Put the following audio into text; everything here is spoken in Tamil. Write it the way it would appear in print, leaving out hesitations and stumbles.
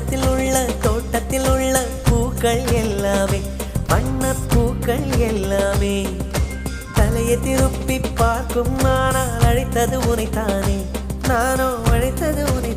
தோட்டத்தில் உள்ள பூக்கள் எல்லாமே வண்ணப்பூக்கள் எல்லாமே தலையை திருப்பி பார்க்கும் ஆனால் அழைத்தது உனைத்தானே நானோ அழைத்தது உனை